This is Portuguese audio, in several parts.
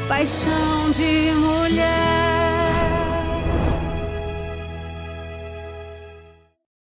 paixão de mulher.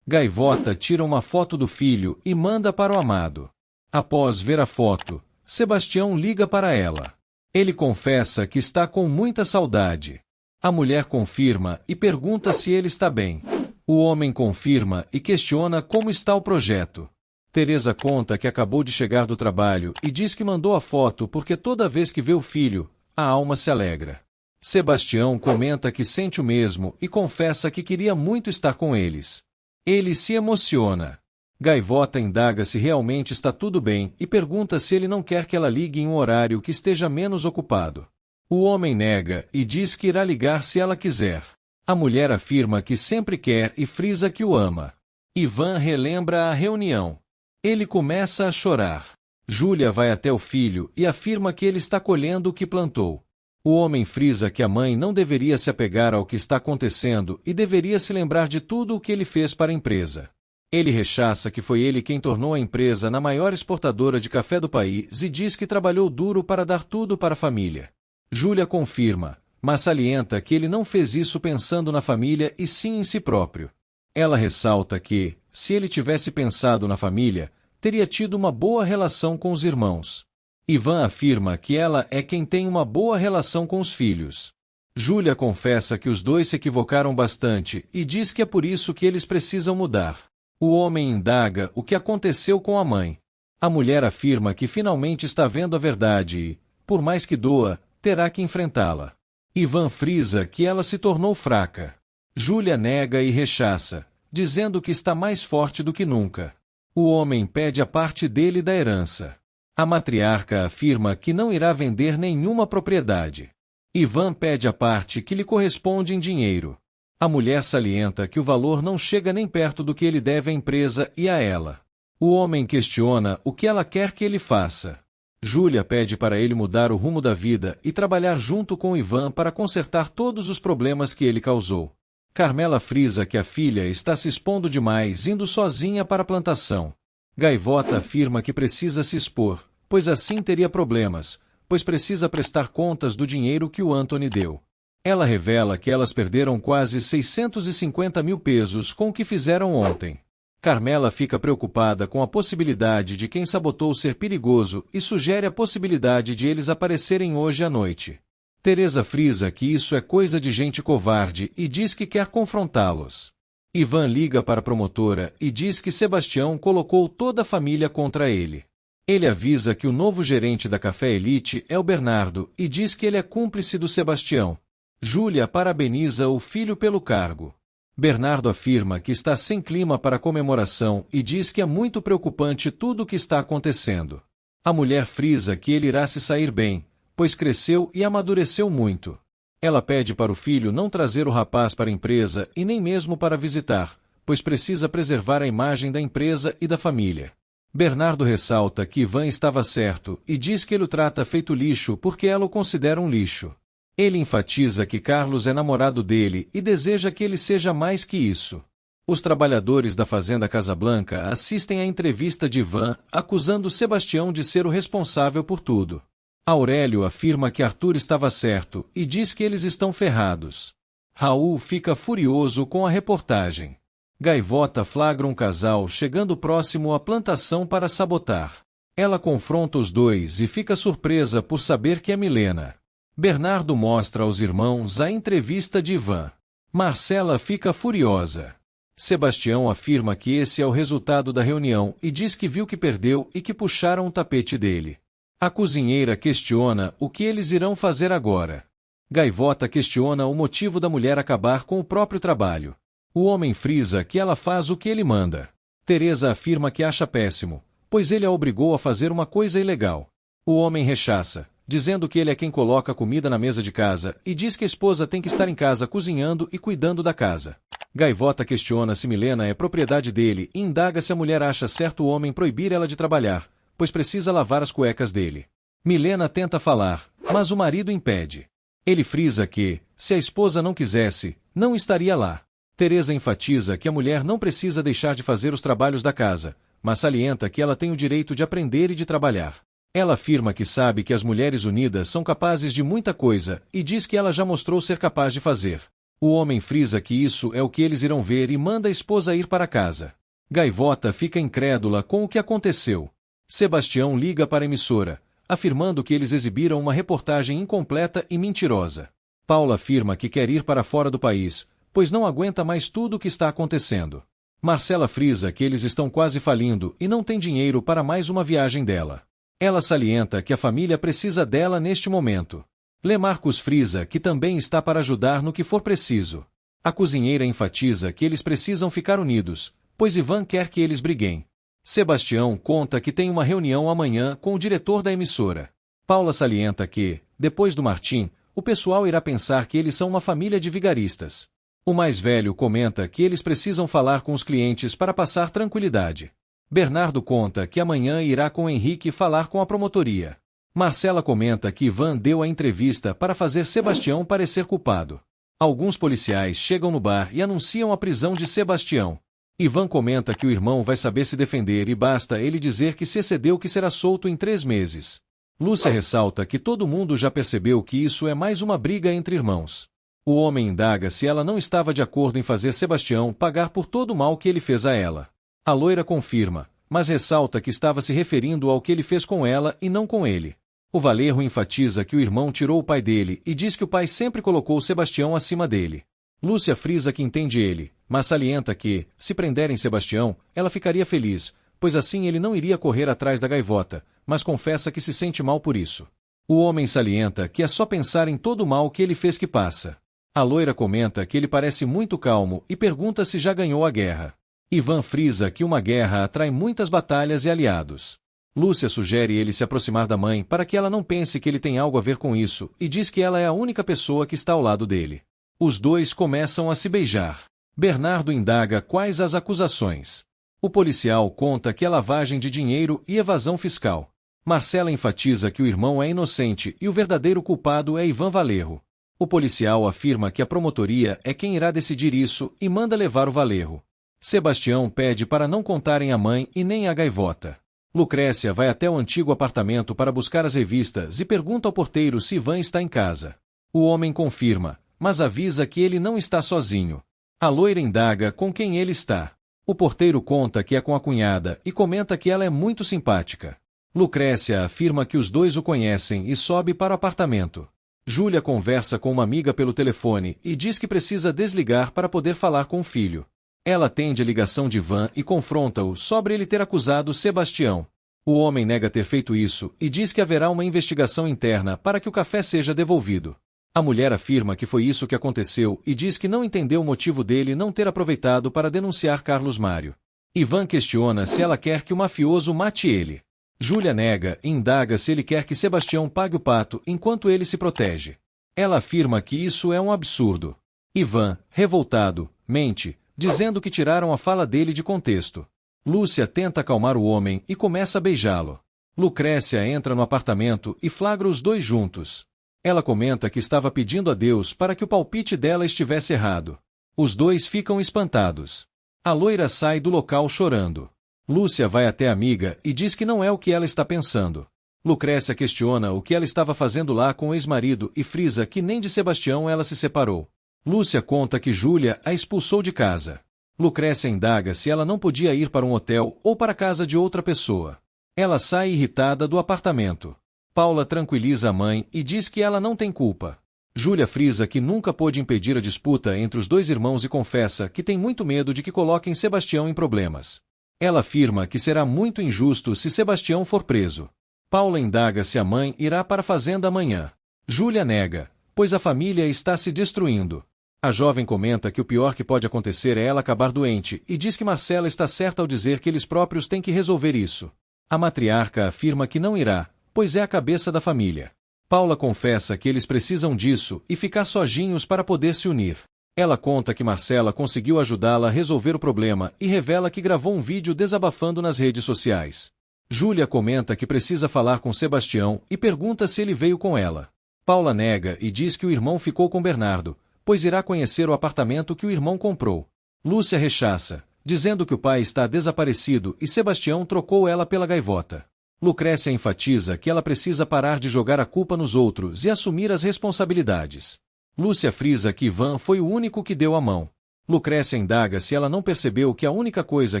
Gaivota tira uma foto do filho e manda para o amado. Após ver a foto, Sebastião liga para ela. Ele confessa que está com muita saudade. A mulher confirma e pergunta se ele está bem. O homem confirma e questiona como está o projeto. Teresa conta que acabou de chegar do trabalho e diz que mandou a foto porque toda vez que vê o filho, a alma se alegra. Sebastião comenta que sente o mesmo e confessa que queria muito estar com eles. Ele se emociona. Gaivota indaga se realmente está tudo bem e pergunta se ele não quer que ela ligue em um horário que esteja menos ocupado. O homem nega e diz que irá ligar se ela quiser. A mulher afirma que sempre quer e frisa que o ama. Ivan relembra a reunião. Ele começa a chorar. Júlia vai até o filho e afirma que ele está colhendo o que plantou. O homem frisa que a mãe não deveria se apegar ao que está acontecendo e deveria se lembrar de tudo o que ele fez para a empresa. Ele rechaça que foi ele quem tornou a empresa na maior exportadora de café do país e diz que trabalhou duro para dar tudo para a família. Júlia confirma, mas salienta que ele não fez isso pensando na família e sim em si próprio. Ela ressalta que, se ele tivesse pensado na família, teria tido uma boa relação com os irmãos. Ivan afirma que ela é quem tem uma boa relação com os filhos. Júlia confessa que os dois se equivocaram bastante e diz que é por isso que eles precisam mudar. O homem indaga o que aconteceu com a mãe. A mulher afirma que finalmente está vendo a verdade e, por mais que doa, terá que enfrentá-la. Ivan frisa que ela se tornou fraca. Júlia nega e rechaça, dizendo que está mais forte do que nunca. O homem pede a parte dele da herança. A matriarca afirma que não irá vender nenhuma propriedade. Ivan pede a parte que lhe corresponde em dinheiro. A mulher salienta que o valor não chega nem perto do que ele deve à empresa e a ela. O homem questiona o que ela quer que ele faça. Júlia pede para ele mudar o rumo da vida e trabalhar junto com Ivan para consertar todos os problemas que ele causou. Carmela frisa que a filha está se expondo demais indo sozinha para a plantação. Gaivota afirma que precisa se expor, pois assim teria problemas, pois precisa prestar contas do dinheiro que o Anthony deu. Ela revela que elas perderam quase 650 mil pesos com o que fizeram ontem. Carmela fica preocupada com a possibilidade de quem sabotou ser perigoso e sugere a possibilidade de eles aparecerem hoje à noite. Teresa frisa que isso é coisa de gente covarde e diz que quer confrontá-los. Ivan liga para a promotora e diz que Sebastião colocou toda a família contra ele. Ele avisa que o novo gerente da Café Elite é o Bernardo e diz que ele é cúmplice do Sebastião. Júlia parabeniza o filho pelo cargo. Bernardo afirma que está sem clima para a comemoração e diz que é muito preocupante tudo o que está acontecendo. A mulher frisa que ele irá se sair bem, pois cresceu e amadureceu muito. Ela pede para o filho não trazer o rapaz para a empresa e nem mesmo para visitar, pois precisa preservar a imagem da empresa e da família. Bernardo ressalta que Ivan estava certo e diz que ele o trata feito lixo porque ela o considera um lixo. Ele enfatiza que Carlos é namorado dele e deseja que ele seja mais que isso. Os trabalhadores da Fazenda Casablanca assistem à entrevista de Ivan, acusando Sebastião de ser o responsável por tudo. Aurélio afirma que Arthur estava certo e diz que eles estão ferrados. Raul fica furioso com a reportagem. Gaivota flagra um casal chegando próximo à plantação para sabotar. Ela confronta os dois e fica surpresa por saber que é Milena. Bernardo mostra aos irmãos a entrevista de Ivan. Marcela fica furiosa. Sebastião afirma que esse é o resultado da reunião e diz que viu que perdeu e que puxaram o tapete dele. A cozinheira questiona o que eles irão fazer agora. Gaivota questiona o motivo da mulher acabar com o próprio trabalho. O homem frisa que ela faz o que ele manda. Teresa afirma que acha péssimo, pois ele a obrigou a fazer uma coisa ilegal. O homem rechaça, dizendo que ele é quem coloca comida na mesa de casa e diz que a esposa tem que estar em casa cozinhando e cuidando da casa. Gaivota questiona se Milena é propriedade dele e indaga se a mulher acha certo o homem proibir ela de trabalhar, pois precisa lavar as cuecas dele. Milena tenta falar, mas o marido impede. Ele frisa que, se a esposa não quisesse, não estaria lá. Teresa enfatiza que a mulher não precisa deixar de fazer os trabalhos da casa, mas salienta que ela tem o direito de aprender e de trabalhar. Ela afirma que sabe que as mulheres unidas são capazes de muita coisa e diz que ela já mostrou ser capaz de fazer. O homem frisa que isso é o que eles irão ver e manda a esposa ir para casa. Gaivota fica incrédula com o que aconteceu. Sebastião liga para a emissora, afirmando que eles exibiram uma reportagem incompleta e mentirosa. Paula afirma que quer ir para fora do país, pois não aguenta mais tudo o que está acontecendo. Marcela frisa que eles estão quase falindo e não tem dinheiro para mais uma viagem dela. Ela salienta que a família precisa dela neste momento. Lemarcus frisa que também está para ajudar no que for preciso. A cozinheira enfatiza que eles precisam ficar unidos, pois Ivan quer que eles briguem. Sebastião conta que tem uma reunião amanhã com o diretor da emissora. Paula salienta que, depois do Martim, o pessoal irá pensar que eles são uma família de vigaristas. O mais velho comenta que eles precisam falar com os clientes para passar tranquilidade. Bernardo conta que amanhã irá com Henrique falar com a promotoria. Marcela comenta que Ivan deu a entrevista para fazer Sebastião parecer culpado. Alguns policiais chegam no bar e anunciam a prisão de Sebastião. Ivan comenta que o irmão vai saber se defender e basta ele dizer que se excedeu que será solto em 3 meses. Lúcia ressalta que todo mundo já percebeu que isso é mais uma briga entre irmãos. O homem indaga se ela não estava de acordo em fazer Sebastião pagar por todo o mal que ele fez a ela. A loira confirma, mas ressalta que estava se referindo ao que ele fez com ela e não com ele. O Valerro enfatiza que o irmão tirou o pai dele e diz que o pai sempre colocou Sebastião acima dele. Lúcia frisa que entende ele, mas salienta que, se prenderem Sebastião, ela ficaria feliz, pois assim ele não iria correr atrás da gaivota, mas confessa que se sente mal por isso. O homem salienta que é só pensar em todo o mal que ele fez que passa. A loira comenta que ele parece muito calmo e pergunta se já ganhou a guerra. Ivan frisa que uma guerra atrai muitas batalhas e aliados. Lúcia sugere ele se aproximar da mãe para que ela não pense que ele tem algo a ver com isso e diz que ela é a única pessoa que está ao lado dele. Os dois começam a se beijar. Bernardo indaga quais as acusações. O policial conta que é lavagem de dinheiro e evasão fiscal. Marcela enfatiza que o irmão é inocente e o verdadeiro culpado é Ivan Valerro. O policial afirma que a promotoria é quem irá decidir isso e manda levar o Valerro. Sebastião pede para não contarem à mãe e nem à gaivota. Lucrécia vai até o antigo apartamento para buscar as revistas e pergunta ao porteiro se Ivan está em casa. O homem confirma, mas avisa que ele não está sozinho. A loira indaga com quem ele está. O porteiro conta que é com a cunhada e comenta que ela é muito simpática. Lucrécia afirma que os dois o conhecem e sobe para o apartamento. Júlia conversa com uma amiga pelo telefone e diz que precisa desligar para poder falar com o filho. Ela atende a ligação de Ivan e confronta-o sobre ele ter acusado Sebastião. O homem nega ter feito isso e diz que haverá uma investigação interna para que o café seja devolvido. A mulher afirma que foi isso que aconteceu e diz que não entendeu o motivo dele não ter aproveitado para denunciar Carlos Mário. Ivan questiona se ela quer que o mafioso mate ele. Júlia nega e indaga se ele quer que Sebastião pague o pato enquanto ele se protege. Ela afirma que isso é um absurdo. Ivan, revoltado, mente, dizendo que tiraram a fala dele de contexto. Lúcia tenta acalmar o homem e começa a beijá-lo. Lucrécia entra no apartamento e flagra os dois juntos. Ela comenta que estava pedindo a Deus para que o palpite dela estivesse errado. Os dois ficam espantados. A loira sai do local chorando. Lúcia vai até a amiga e diz que não é o que ela está pensando. Lucrécia questiona o que ela estava fazendo lá com o ex-marido e frisa que nem de Sebastião ela se separou. Lúcia conta que Júlia a expulsou de casa. Lucrécia indaga se ela não podia ir para um hotel ou para a casa de outra pessoa. Ela sai irritada do apartamento. Paula tranquiliza a mãe e diz que ela não tem culpa. Júlia frisa que nunca pôde impedir a disputa entre os dois irmãos e confessa que tem muito medo de que coloquem Sebastião em problemas. Ela afirma que será muito injusto se Sebastião for preso. Paula indaga se a mãe irá para a fazenda amanhã. Júlia nega, pois a família está se destruindo. A jovem comenta que o pior que pode acontecer é ela acabar doente e diz que Marcela está certa ao dizer que eles próprios têm que resolver isso. A matriarca afirma que não irá, pois é a cabeça da família. Paula confessa que eles precisam disso e ficar sozinhos para poder se unir. Ela conta que Marcela conseguiu ajudá-la a resolver o problema e revela que gravou um vídeo desabafando nas redes sociais. Júlia comenta que precisa falar com Sebastião e pergunta se ele veio com ela. Paula nega e diz que o irmão ficou com Bernardo, pois irá conhecer o apartamento que o irmão comprou. Lúcia rechaça, dizendo que o pai está desaparecido e Sebastião trocou ela pela gaivota. Lucrécia enfatiza que ela precisa parar de jogar a culpa nos outros e assumir as responsabilidades. Lúcia frisa que Ivan foi o único que deu a mão. Lucrécia indaga se ela não percebeu que a única coisa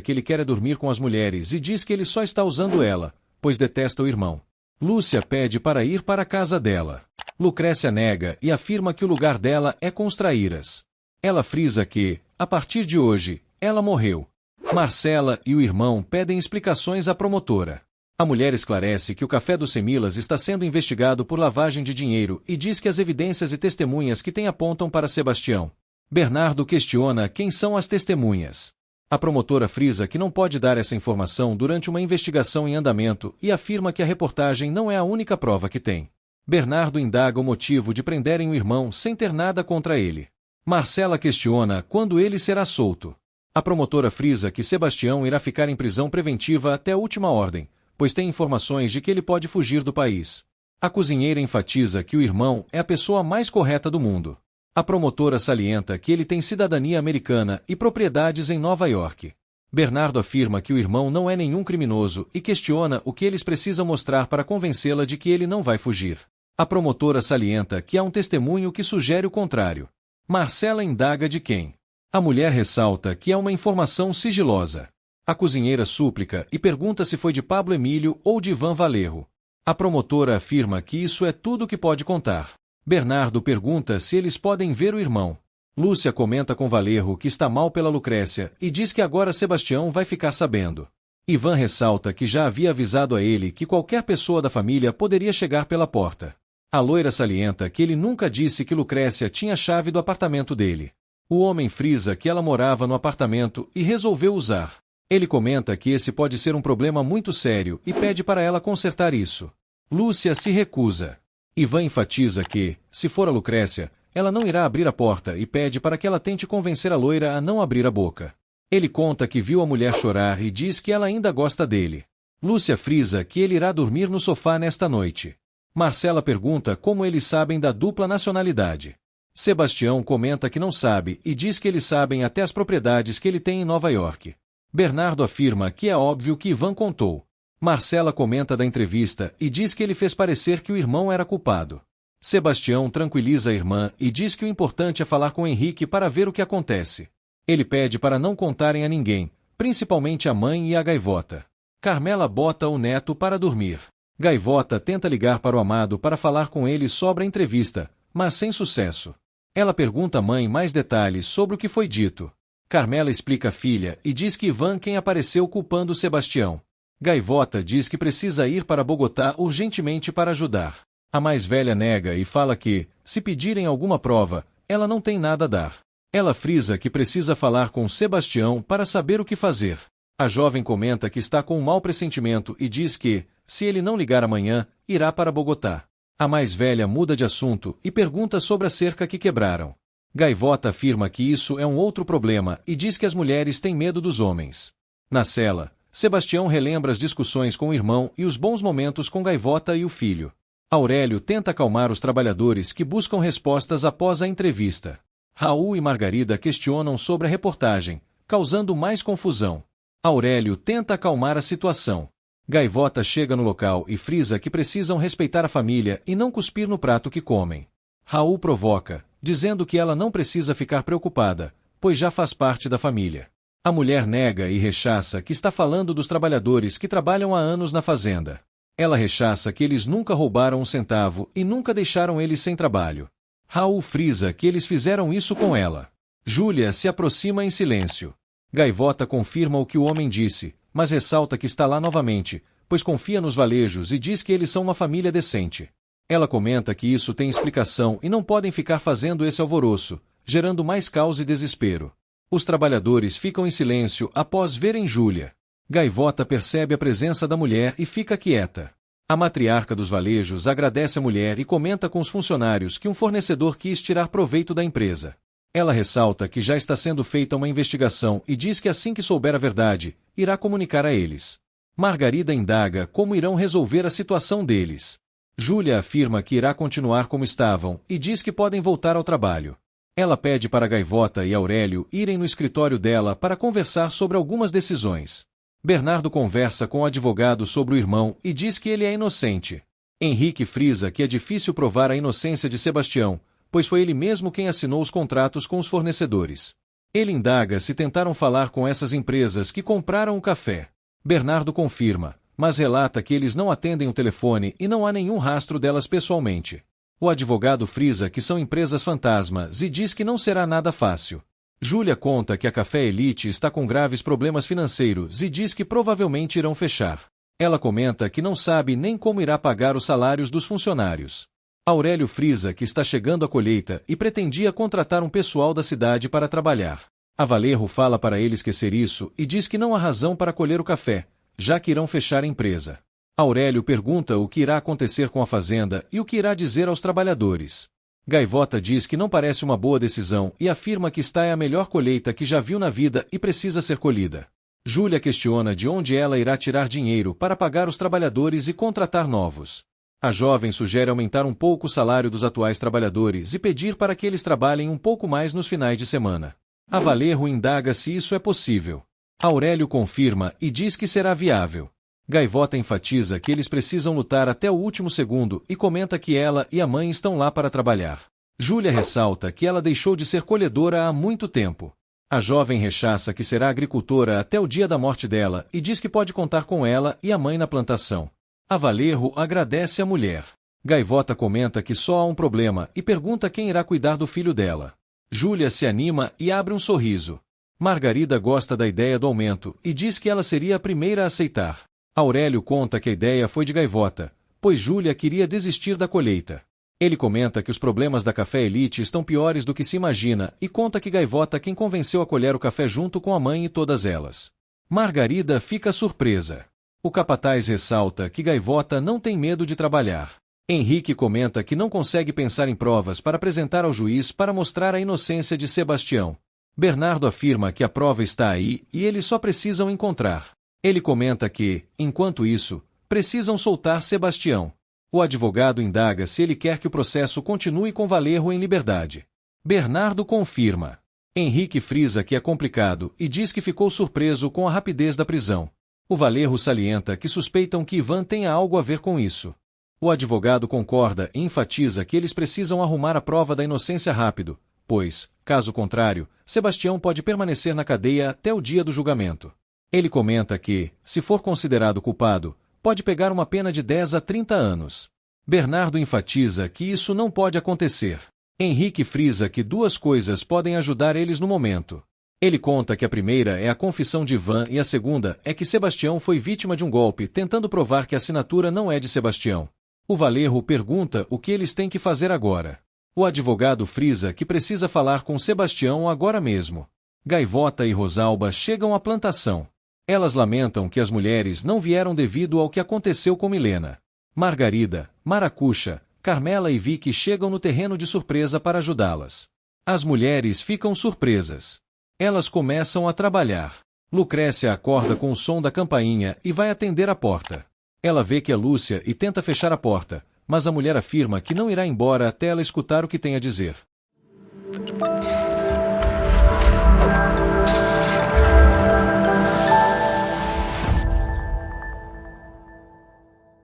que ele quer é dormir com as mulheres e diz que ele só está usando ela, pois detesta o irmão. Lúcia pede para ir para a casa dela. Lucrécia nega e afirma que o lugar dela é com os traíras. Ela frisa que, a partir de hoje, ela morreu. Marcela e o irmão pedem explicações à promotora. A mulher esclarece que o Café dos Semilas está sendo investigado por lavagem de dinheiro e diz que as evidências e testemunhas que tem apontam para Sebastião. Bernardo questiona quem são as testemunhas. A promotora frisa que não pode dar essa informação durante uma investigação em andamento e afirma que a reportagem não é a única prova que tem. Bernardo indaga o motivo de prenderem o irmão sem ter nada contra ele. Marcela questiona quando ele será solto. A promotora frisa que Sebastião irá ficar em prisão preventiva até a última ordem, pois tem informações de que ele pode fugir do país. A cozinheira enfatiza que o irmão é a pessoa mais correta do mundo. A promotora salienta que ele tem cidadania americana e propriedades em Nova York. Bernardo afirma que o irmão não é nenhum criminoso e questiona o que eles precisam mostrar para convencê-la de que ele não vai fugir. A promotora salienta que há um testemunho que sugere o contrário. Marcela indaga de quem. A mulher ressalta que é uma informação sigilosa. A cozinheira súplica e pergunta se foi de Pablo Emílio ou de Ivan Valerro. A promotora afirma que isso é tudo que pode contar. Bernardo pergunta se eles podem ver o irmão. Lúcia comenta com Valerro que está mal pela Lucrécia e diz que agora Sebastião vai ficar sabendo. Ivan ressalta que já havia avisado a ele que qualquer pessoa da família poderia chegar pela porta. A loira salienta que ele nunca disse que Lucrécia tinha a chave do apartamento dele. O homem frisa que ela morava no apartamento e resolveu usar. Ele comenta que esse pode ser um problema muito sério e pede para ela consertar isso. Lúcia se recusa. Ivan enfatiza que, se for a Lucrécia, ela não irá abrir a porta e pede para que ela tente convencer a loira a não abrir a boca. Ele conta que viu a mulher chorar e diz que ela ainda gosta dele. Lúcia frisa que ele irá dormir no sofá nesta noite. Marcela pergunta como eles sabem da dupla nacionalidade. Sebastião comenta que não sabe e diz que eles sabem até as propriedades que ele tem em Nova York. Bernardo afirma que é óbvio que Ivan contou. Marcela comenta da entrevista e diz que ele fez parecer que o irmão era culpado. Sebastião tranquiliza a irmã e diz que o importante é falar com Henrique para ver o que acontece. Ele pede para não contarem a ninguém, principalmente a mãe e a Gaivota. Carmela bota o neto para dormir. Gaivota tenta ligar para o amado para falar com ele sobre a entrevista, mas sem sucesso. Ela pergunta à mãe mais detalhes sobre o que foi dito. Carmela explica à filha e diz que Ivan quem apareceu culpando Sebastião. Gaivota diz que precisa ir para Bogotá urgentemente para ajudar. A mais velha nega e fala que, se pedirem alguma prova, ela não tem nada a dar. Ela frisa que precisa falar com Sebastião para saber o que fazer. A jovem comenta que está com um mau pressentimento e diz que, se ele não ligar amanhã, irá para Bogotá. A mais velha muda de assunto e pergunta sobre a cerca que quebraram. Gaivota afirma que isso é um outro problema e diz que as mulheres têm medo dos homens. Na cela, Sebastião relembra as discussões com o irmão e os bons momentos com Gaivota e o filho. Aurélio tenta acalmar os trabalhadores que buscam respostas após a entrevista. Raul e Margarida questionam sobre a reportagem, causando mais confusão. Aurélio tenta acalmar a situação. Gaivota chega no local e frisa que precisam respeitar a família e não cuspir no prato que comem. Raul provoca, dizendo que ela não precisa ficar preocupada, pois já faz parte da família. A mulher nega e rechaça que está falando dos trabalhadores que trabalham há anos na fazenda. Ela rechaça que eles nunca roubaram um centavo e nunca deixaram eles sem trabalho. Raul frisa que eles fizeram isso com ela. Júlia se aproxima em silêncio. Gaivota confirma o que o homem disse, mas ressalta que está lá novamente, pois confia nos Valejos e diz que eles são uma família decente. Ela comenta que isso tem explicação e não podem ficar fazendo esse alvoroço, gerando mais caos e desespero. Os trabalhadores ficam em silêncio após verem Júlia. Gaivota percebe a presença da mulher e fica quieta. A matriarca dos Valejos agradece a mulher e comenta com os funcionários que um fornecedor quis tirar proveito da empresa. Ela ressalta que já está sendo feita uma investigação e diz que assim que souber a verdade, irá comunicar a eles. Margarida indaga como irão resolver a situação deles. Júlia afirma que irá continuar como estavam e diz que podem voltar ao trabalho. Ela pede para Gaivota e Aurélio irem no escritório dela para conversar sobre algumas decisões. Bernardo conversa com o advogado sobre o irmão e diz que ele é inocente. Henrique frisa que é difícil provar a inocência de Sebastião, pois foi ele mesmo quem assinou os contratos com os fornecedores. Ele indaga se tentaram falar com essas empresas que compraram o café. Bernardo confirma, mas relata que eles não atendem o telefone e não há nenhum rastro delas pessoalmente. O advogado frisa que são empresas fantasmas e diz que não será nada fácil. Júlia conta que a Café Elite está com graves problemas financeiros e diz que provavelmente irão fechar. Ela comenta que não sabe nem como irá pagar os salários dos funcionários. Aurélio frisa que está chegando a colheita e pretendia contratar um pessoal da cidade para trabalhar. A Valerro fala para ele esquecer isso e diz que não há razão para colher o café, já que irão fechar a empresa. Aurélio pergunta o que irá acontecer com a fazenda e o que irá dizer aos trabalhadores. Gaivota diz que não parece uma boa decisão e afirma que esta é a melhor colheita que já viu na vida e precisa ser colhida. Júlia questiona de onde ela irá tirar dinheiro para pagar os trabalhadores e contratar novos. A jovem sugere aumentar um pouco o salário dos atuais trabalhadores e pedir para que eles trabalhem um pouco mais nos finais de semana. A Valerro indaga se isso é possível. Aurélio confirma e diz que será viável. Gaivota enfatiza que eles precisam lutar até o último segundo e comenta que ela e a mãe estão lá para trabalhar. Júlia ressalta que ela deixou de ser colhedora há muito tempo. A jovem rechaça que será agricultora até o dia da morte dela e diz que pode contar com ela e a mãe na plantação. A Valerro agradece a mulher. Gaivota comenta que só há um problema e pergunta quem irá cuidar do filho dela. Júlia se anima e abre um sorriso. Margarida gosta da ideia do aumento e diz que ela seria a primeira a aceitar. Aurélio conta que a ideia foi de Gaivota, pois Júlia queria desistir da colheita. Ele comenta que os problemas da Café Elite estão piores do que se imagina e conta que Gaivota quem convenceu a colher o café junto com a mãe e todas elas. Margarida fica surpresa. O capataz ressalta que Gaivota não tem medo de trabalhar. Henrique comenta que não consegue pensar em provas para apresentar ao juiz para mostrar a inocência de Sebastião. Bernardo afirma que a prova está aí e eles só precisam encontrar. Ele comenta que, enquanto isso, precisam soltar Sebastião. O advogado indaga se ele quer que o processo continue com Valerro em liberdade. Bernardo confirma. Henrique frisa que é complicado e diz que ficou surpreso com a rapidez da prisão. O Valerro salienta que suspeitam que Ivan tenha algo a ver com isso. O advogado concorda e enfatiza que eles precisam arrumar a prova da inocência rápido, pois, caso contrário, Sebastião pode permanecer na cadeia até o dia do julgamento. Ele comenta que, se for considerado culpado, pode pegar uma pena de 10 a 30 anos. Bernardo enfatiza que isso não pode acontecer. Henrique frisa que duas coisas podem ajudar eles no momento. Ele conta que a primeira é a confissão de Ivan e a segunda é que Sebastião foi vítima de um golpe tentando provar que a assinatura não é de Sebastião. O Valerro pergunta o que eles têm que fazer agora. O advogado frisa que precisa falar com Sebastião agora mesmo. Gaivota e Rosalba chegam à plantação. Elas lamentam que as mulheres não vieram devido ao que aconteceu com Milena. Margarida, Maracuxa, Carmela e Vicky chegam no terreno de surpresa para ajudá-las. As mulheres ficam surpresas. Elas começam a trabalhar. Lucrécia acorda com o som da campainha e vai atender a porta. Ela vê que é Lúcia e tenta fechar a porta, mas a mulher afirma que não irá embora até ela escutar o que tem a dizer.